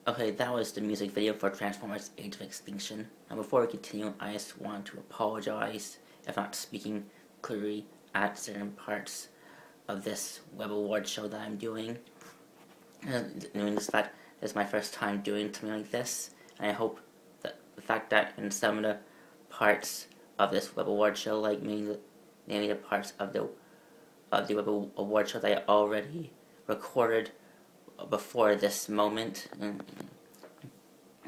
Okay, that was the music video for Transformers Age of Extinction. Now before we continue, I just want to apologize if not speaking clearly at certain parts of this Web Award show that I'm doing. Knowing this fact, this is my first time doing something like this, and I hope that the fact that in some of the parts of this Web Award show, like mainly the parts of the Web Award show that I already recorded before this moment,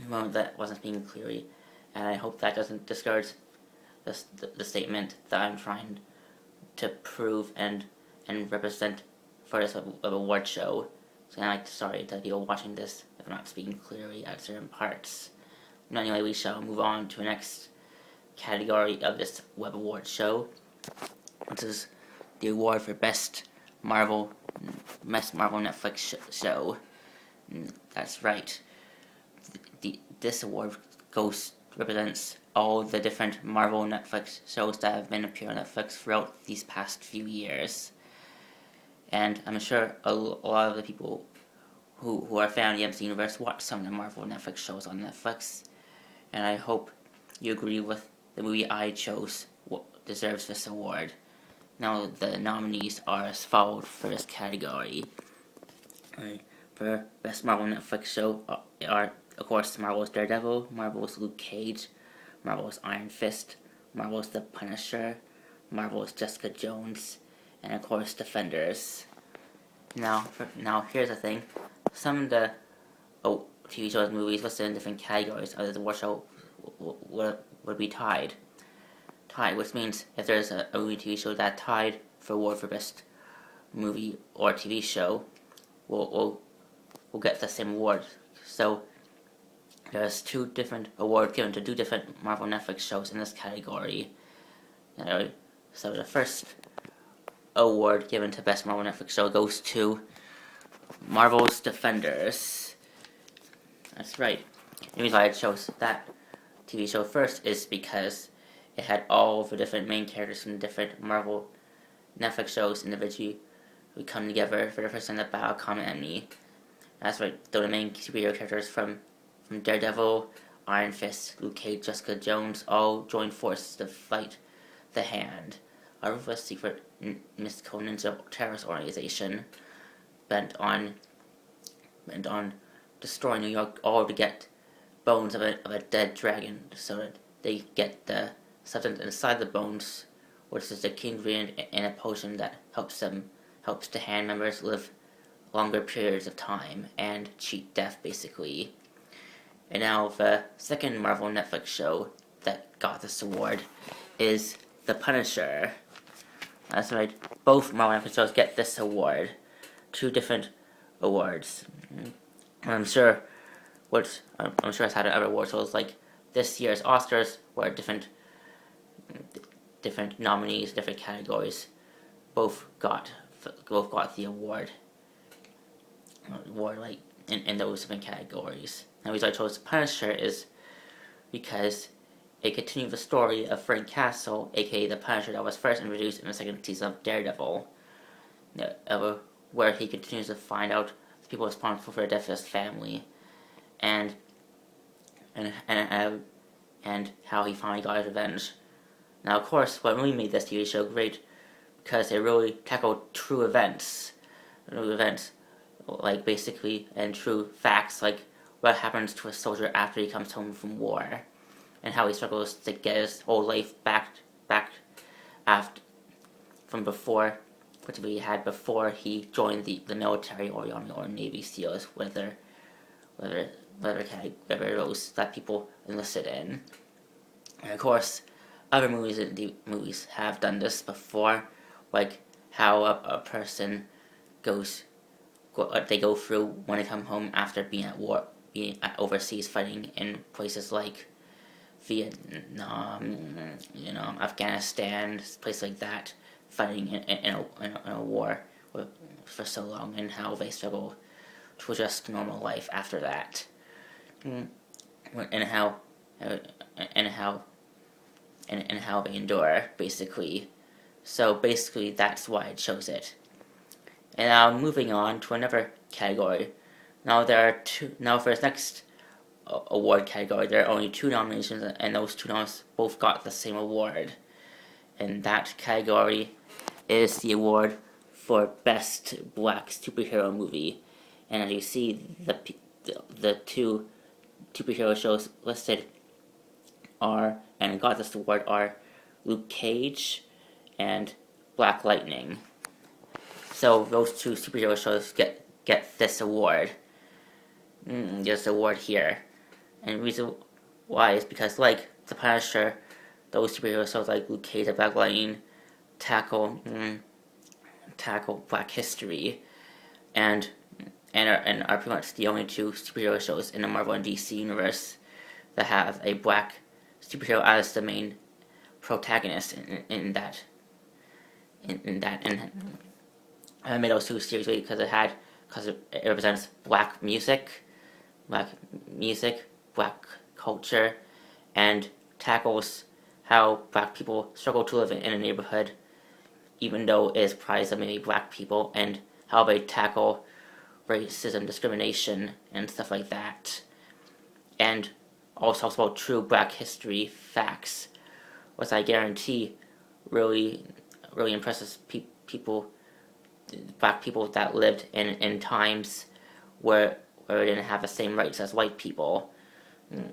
that wasn't speaking clearly, and I hope that doesn't discourage the statement that I'm trying to prove and represent for this award show. So I'm sorry to people watching this if I'm not speaking clearly at certain parts. And anyway, we shall move on to the next category of this Web Award show. This is the award for Best Marvel Netflix show. That's right. This award represents all the different Marvel Netflix shows that have been appearing on Netflix throughout these past few years. And I'm sure a lot of the people who are fan of the MC Universe watch some of the Marvel Netflix shows on Netflix. And I hope you agree with the movie I chose deserves this award. Now the nominees are as follows for this category. For Best Marvel Netflix show are, of course, Marvel's Daredevil, Marvel's Luke Cage, Marvel's Iron Fist, Marvel's The Punisher, Marvel's Jessica Jones, and of course Defenders. Now here's the thing: some of the TV shows and movies listed in different categories of the award show would be tied, which means if there's a movie TV show that tied for award for best movie or TV show, we'll get the same award. So there's two different awards given to two different Marvel Netflix shows in this category. So the first award given to Best Marvel Netflix show goes to Marvel's Defenders. That's right. The reason why I chose that TV show first is because it had all the different main characters from different Marvel Netflix shows individually who come together for the first time to battle common enemy. That's right, though the main superhero characters from Daredevil, Iron Fist, Luke Cage, Jessica Jones all joined forces to fight the Hand, a ruthless secret mystical ninja terrorist organization bent on destroying New York, all to get bones of a dead dragon so that they get the substance inside the bones, which is the key ingredient in a potion that helps the Hand members live longer periods of time and cheat death, basically. And now the second Marvel Netflix show that got this award is The Punisher. That's right, both Marvel Netflix shows get this award. Two different awards. I'm sure it's had other award shows like this year's Oscars where different nominees, different categories, both got the award like in those different categories. And the reason I chose Punisher is because it continued the story of Frank Castle, aka the Punisher, that was first introduced in the second season of Daredevil, where he continues to find out the people responsible for the death of his family, and how he finally got his revenge. Now, of course, what really made this TV show great because it really tackled true events, like basically, and true facts, like what happens to a soldier after he comes home from war, and how he struggles to get his old life back after from before, which he had before he joined the military or Army or Navy SEALs, whether those that people enlisted in. And of course, other movies have done this before, like how a person they go through when they come home after being at war, being overseas fighting in places like Vietnam, Afghanistan, places like that, fighting in a war for so long, and how they struggle to adjust to normal life after that, and how they endure, basically. So that's why I chose it. And now moving on to another category Now there are two. Now for this next award category, there are only 2 nominations, and those 2 nominees both got the same award. And that category is the award for Best Black Superhero Movie. And as you see, the 2 superhero shows listed are, and got this award, are Luke Cage and Black Lightning. So those 2 superhero shows get this award. This award here. And the reason why is because, like The Punisher, those superhero shows like Luke Cage and Black Lightning tackle Black history, and are pretty much the only 2 superhero shows in the Marvel and DC universe that have a black superhero as the main protagonist in that. And I made those 2 series because it represents black music, black culture, and tackles how black people struggle to live in a neighborhood, even though it is prized of maybe black people, and how they tackle racism, discrimination, and stuff like that. And also talks about true black history facts, which I guarantee really impresses people, black people that lived in times where they didn't have the same rights as white people, and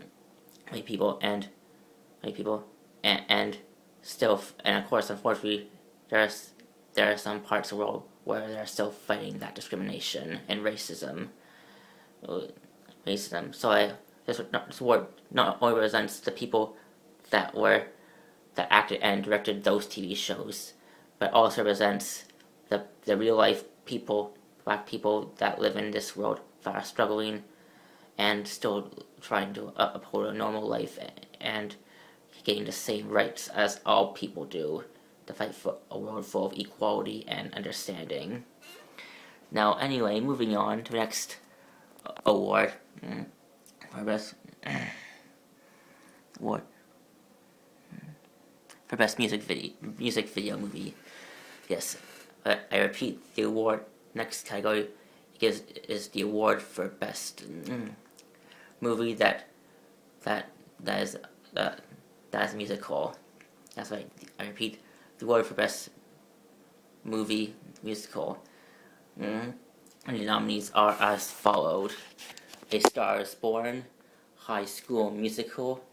still, and of course, unfortunately, there are some parts of the world where they're still fighting that discrimination and racism. So this award not only represents the people that acted and directed those TV shows, but also represents the real life people, black people that live in this world that are struggling and still trying to uphold a normal life and getting the same rights as all people do, to fight for a world full of equality and understanding. Now, anyway, moving on to the next award for best award for best music video movie. Yes, I repeat, the award next category is the award for best movie that is musical. That's right. I repeat, the award for best movie musical. And the nominees are as followed: A Star Is Born, High School Musical,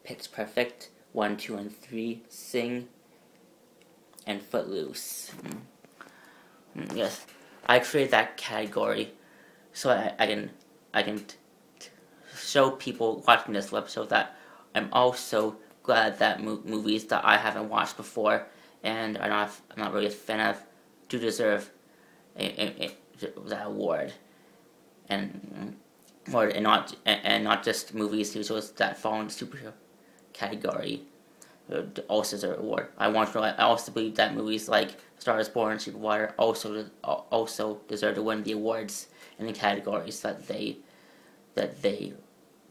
Pitch Perfect, 1, 2, and 3, Sing, and Footloose. Yes, I created that category so I can show people watching this episode that I'm also glad that movies that I haven't watched before and I'm not really a fan of do deserve that award, and not just movies that fall in the superhero category also deserve an award. I also believe that movies like Star Is Born and Superwater also deserve to win the awards in the categories that they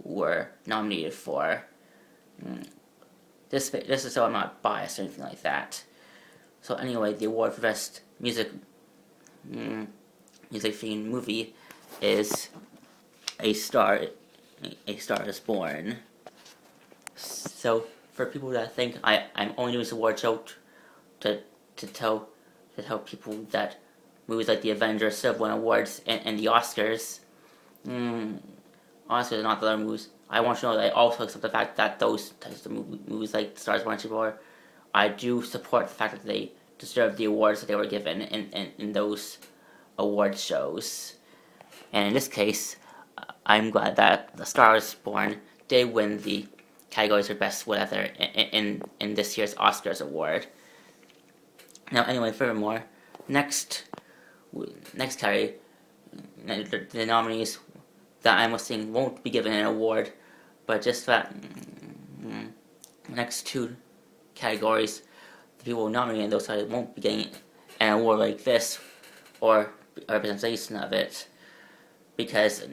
were nominated for. This is so I'm not biased or anything like that. So anyway, the award for best music themed movie is A Star Is Born. So for people that think I'm only doing this award show to tell people that movies like the Avengers have won awards and the Oscars, Oscars are not the other movies. I want you to know that I also accept the fact that those types of movies like Star Is Born and Superwater, I do support the fact that they deserve the awards that they were given in those award shows. And in this case, I'm glad that The Star Is Born did win the categories for best whatever in this year's Oscars award. Now, anyway, furthermore, next category, the nominees that I'm listing won't be given an award, but just that next 2 categories, the people nominated in those categories won't be getting an award like this or a representation of it, because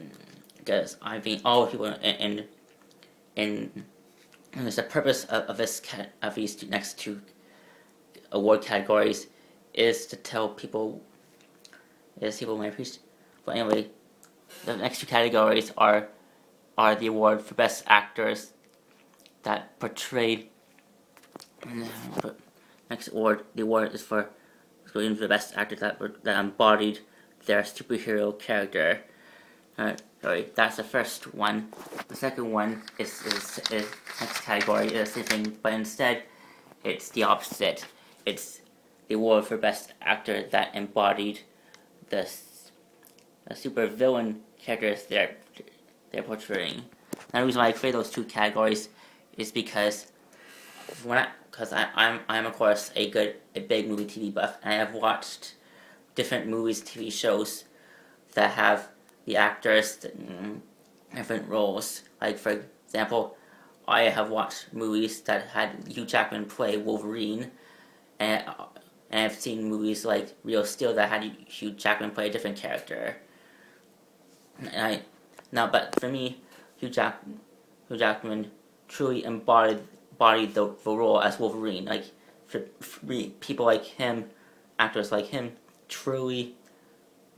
I mean all people in the purpose of these next 2 award categories is to tell people may appreciate. But anyway, The next two categories are the award for best actors that portrayed. Next award, the award is for going for the best actors that embodied their superhero character. Sorry, that's the first one. The second one is next category is the same thing, but instead it's the opposite. It's the award for best actor that embodied the super villain characters they're portraying. And the reason why I create those two categories is because I'm of course a big movie TV buff, and I have watched different movies, TV shows that have the actors different roles. Like for example, I have watched movies that had Hugh Jackman play Wolverine, and I've seen movies like Real Steel that had Hugh Jackman play a different character. But for me, Hugh Jackman truly embodied the role as Wolverine. Like for people like him, actors like him, truly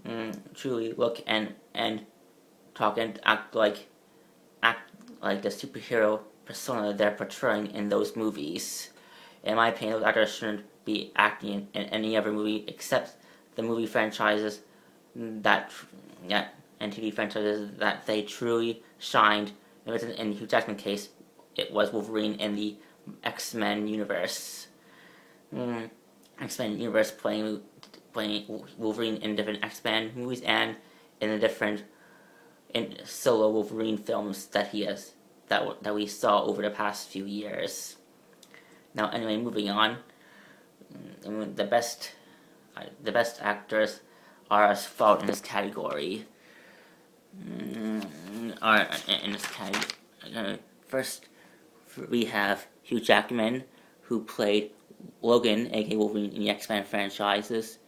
look and talk and act like the superhero persona they're portraying in those movies. In my opinion, those actors shouldn't be acting in any other movie except the movie franchises and TV franchises that they truly shined. In Hugh Jackman's case, it was Wolverine in the X-Men universe. X-Men universe playing Wolverine in different X-Men movies and in the different solo Wolverine films that that we saw over the past few years. Now, anyway, moving on. The best actors are as follows in this category. First, we have Hugh Jackman, who played Logan, aka Wolverine, in the X-Men franchises.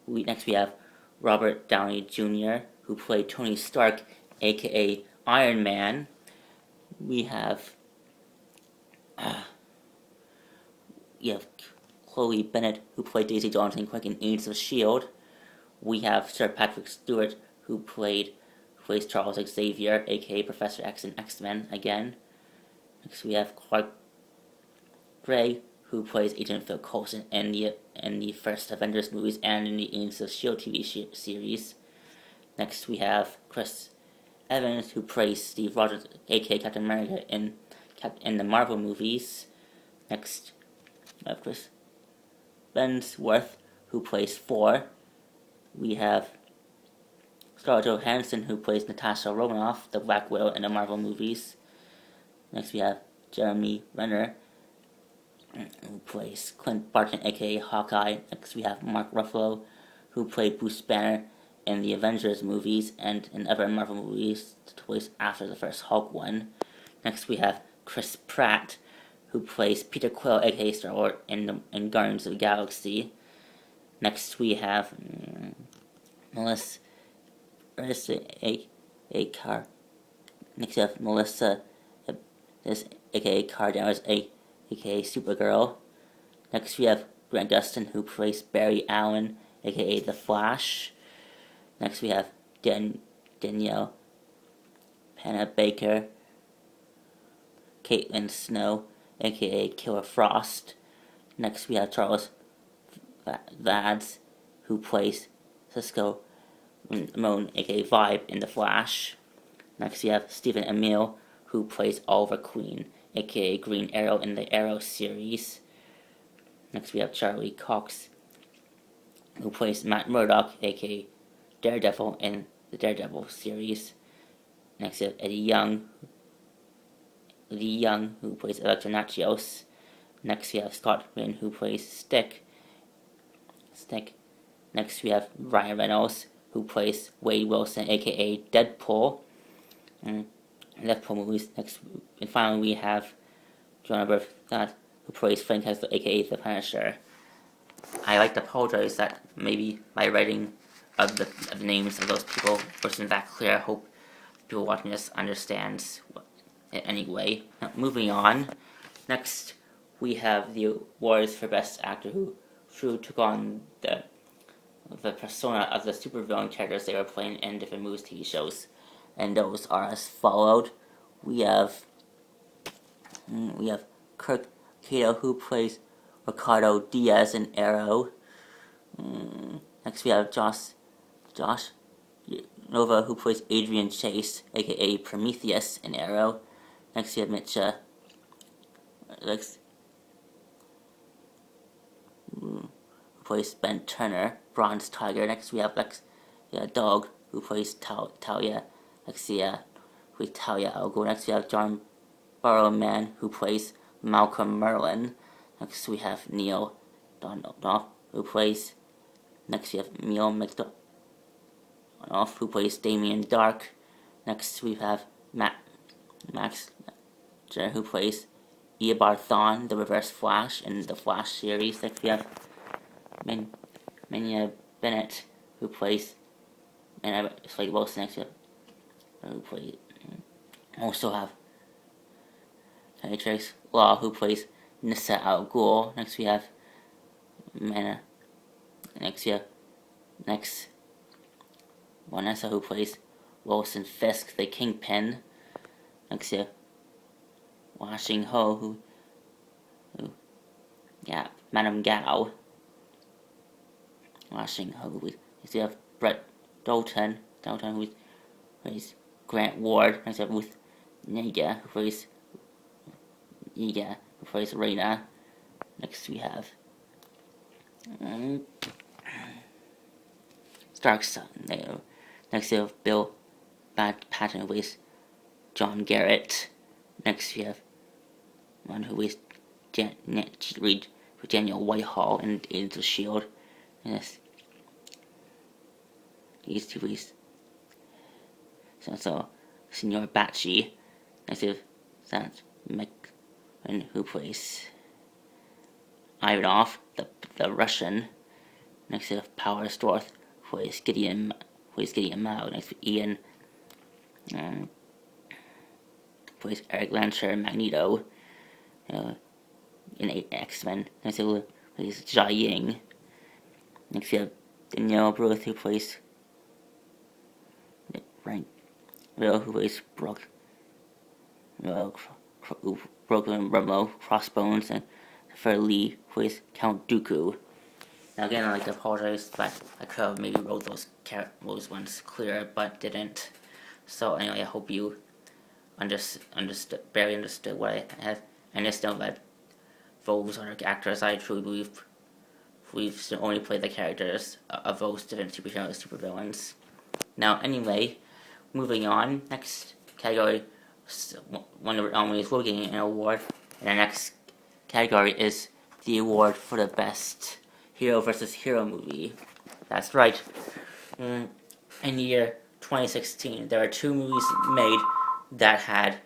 Next, we have Robert Downey Jr., who played Tony Stark, aka Iron Man. We have Chloe Bennett, who played Daisy Johnson Quick in Agents of S.H.I.E.L.D. We have Sir Patrick Stewart, who plays Charles Xavier, aka Professor X in X-Men again. Next, we have Clark Gregg, who plays Agent Phil Coulson in the first Avengers movies and in the Agents of S.H.I.E.L.D. TV series. Next, we have Chris Evans, who plays Steve Rogers, aka Captain America, in the Marvel movies. Next, we have Chris Hemsworth, who plays Thor. We have Scarlett Johansson, who plays Natasha Romanoff, the Black Widow, in the Marvel movies. Next, we have Jeremy Renner, who plays Clint Barton, aka Hawkeye. Next, we have Mark Ruffalo, who played Bruce Banner in the Avengers movies and in other Marvel movies that took place after the first Hulk one. Next, we have Chris Pratt, who plays Peter Quill, aka Star-Lord, in Guardians of the Galaxy. Next, we have Melissa aka Cara Danvers, aka Supergirl. Next, we have Grant Gustin, who plays Barry Allen, aka The Flash. Next, we have Danielle Panabaker, Caitlin Snow, aka Killer Frost. Next, we have Charles Vads, who plays Cisco Ramon, aka Vibe, in The Flash. Next, we have Stephen Amell, who plays Oliver Queen, aka Green Arrow, in the Arrow series. Next, we have Charlie Cox, who plays Matt Murdock, aka Daredevil, in the Daredevil series. Next, we have Eddie Young, who plays Electro Nachios. Next, we have Scott Wynn, who plays Stick. Next, we have Ryan Reynolds, who plays Wade Wilson, aka Deadpool, in Deadpool movies. Next, and finally, we have Jonah Berthat, who plays Frank Castle, aka The Punisher. I like to apologize that maybe my writing of the names of those people wasn't that clear. I hope people watching this understands it anyway. Now, moving on. Next, we have the awards for Best Actor who took on the persona of the supervillain characters they were playing in different movies, TV shows. and those are as followed. We have Kirk Cato, who plays Ricardo Diaz in Arrow. Next we have Josh Nova, who plays Adrian Chase, aka Prometheus in Arrow. Next we have Mitcha, who plays Ben Turner, Bronze Tiger. Next we have Dog, who plays Talia Alexia, who plays Talia Algo. Next we have John Barrowman, who plays Malcolm Merlin. Next we have Neil Donald, who plays. Next we have Neil McDonough, who plays Damien Dark. Next we have Max, who plays Eobard Thawne, the Reverse Flash in the Flash series. Next we have Mania Bennett, who plays Slade Wilson. Next we have also have Trace Law, who plays Nissa Al Ghul. Next we have Vanessa, who plays Wilson Fisk, the Kingpin. Next we have Washing Ho, Madame Gao. Washing Ho. Next we have Brett Dalton, who plays Grant Ward. Next we have Ruth Nega, who plays Reina. Next we have Stark Son. Next we have Bill Patton, who plays John Garrett. Next we have one who plays Daniel Whitehall in Agents of S.H.I.E.L.D. Yes. These two plays so Senor Batchy. Next we have Sans McMahon, who plays Ivanov, the Russian. Next we have Power Storth, who plays Gideon Mao. Next we have Ian, plays Eric Lancher, Magneto, in X-Men. Next we plays Jia Ying. Next we have Danielle Bruth, who plays who plays Brooklyn Rumlow, Crossbones, and Christopher Lee, who plays Count Dooku. Now again, I'd like to apologize, but I could have maybe wrote those ones clearer, but didn't. So anyway, I hope you barely understood what I had. And just know that those are actors I truly believe we've only played the characters of those different superheroes, supervillains. Now anyway, moving on, next category, one of the nominees will get an award, and the next category is the award for the best hero versus hero movie. That's right. In the year 2016, there are two movies made that had